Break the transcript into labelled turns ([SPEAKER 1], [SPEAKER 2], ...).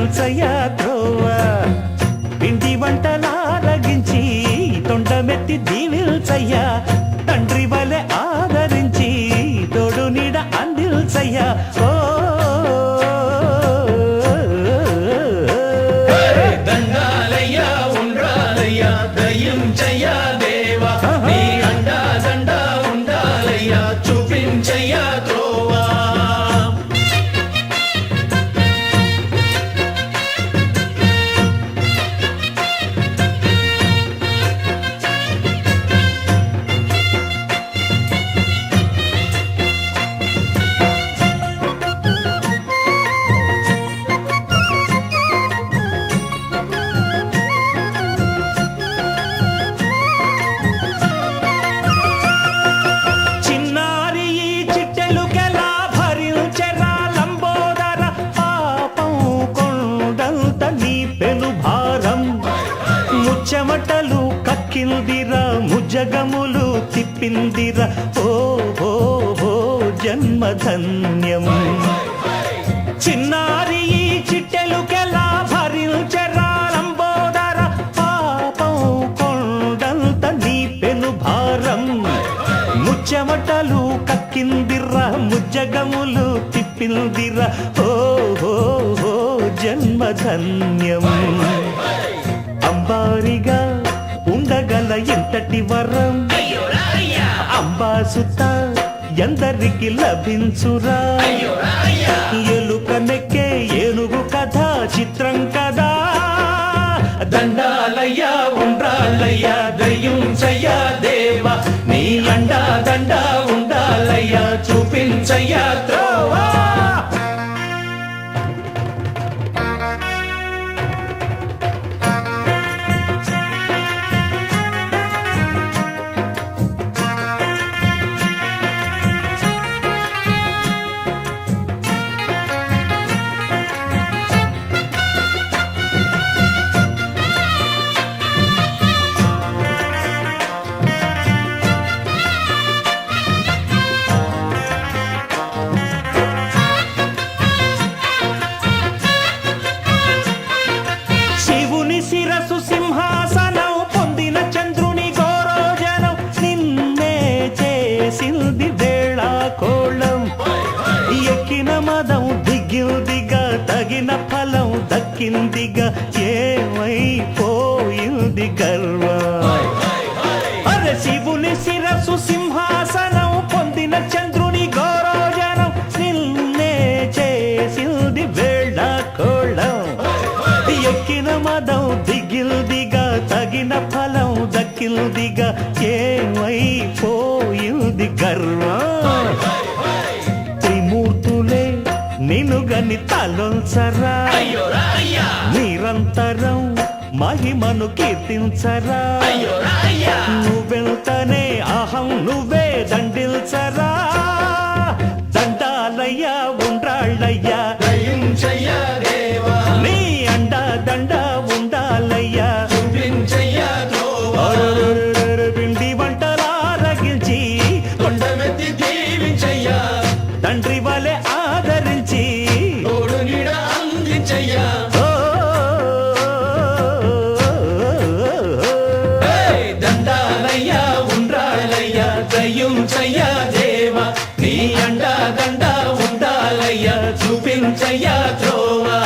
[SPEAKER 1] చూపించయ్యా త్రోవ పిండి వంటలారగించి తొండమెత్తి దీవిల్చయ్యా తండ్రి వలె ఆదరించి తోడు నీడ అందిల్చయ్యా ఓ
[SPEAKER 2] దండాలయ్యా ఉండ్రాలయ్యా దయించయ్యా దేవా నీ అండా దండా ఉండాలయ్యా చూపించయ్యా త్రోవా
[SPEAKER 1] చెమటలు కక్కిందిరా ముజగములు తిప్పిందిరా ఓ ఓ ఓ జన్మధన్యం చిన్నారి ఈ చిట్టెలుకెలా భరించెరా లంబోదర పాపం కొండంత నీ పెను భారం ముచ్చెమటలు కక్కిందిరా ముజగములు తిప్పిందిరా ఓ ఓ ఓ జన్మధన్యం అంబారిగా ఉండగల ఎంతటి వరం అంబాసుత ఎందరికి లభించురా ఎలుక నెక్కే ఏనుగు కథ చిత్రం కదా దండాలయ్యా ఉండ్రాలయ్యా దయించయ్యా దేవా నీ అండా దండా ఉండాలయ్యా చూపించయ్యా త్రోవా శిరసు సింహాసనం పొందిన చంద్రుని గౌరోజనం నిన్నే చేసింది వేళ కోళం ఎక్కిన మదం దిగిందిగా తగిన ఫలం దక్కిందిగా ఏమైపోయింది గర్వం అరే శివుని శిరసు సింహాసనం పొందిన చంద్రుని గౌరోజనం నిన్నే చేసింది వేళ కోళం ఎక్కిన మదం దిగిల్దిగా తగిన ఫలం దక్కిల్దిగా ఏమైపోయింది గర్వం త్రిమూర్తులే నిన్నుగని తలొంచరా నిరంతరం మహిమను కీర్తించరా నువ్వెంతనే అహం నువ్వే దండిల్చరా దండాలయ్యా ఉండ్రాళ్ళయ్యా
[SPEAKER 2] దయించయ్యా దేవా
[SPEAKER 1] నీ అండా దండా ఉండాలయ్యా
[SPEAKER 2] చూపించయ్యా త్రోవా
[SPEAKER 1] పిండి వంటలారగించి
[SPEAKER 2] తొండమెత్తి దీవించయ్యా
[SPEAKER 1] తండ్రి వలె ఆదరించి
[SPEAKER 2] తోడు నీడ అందించయ్యా దండాలయ్యా ఉండ్రాలయ్యా దయించయ్యా దేవా నీ అండా దండా ఉండాలయ్యా చూపించయ్యా త్రోవా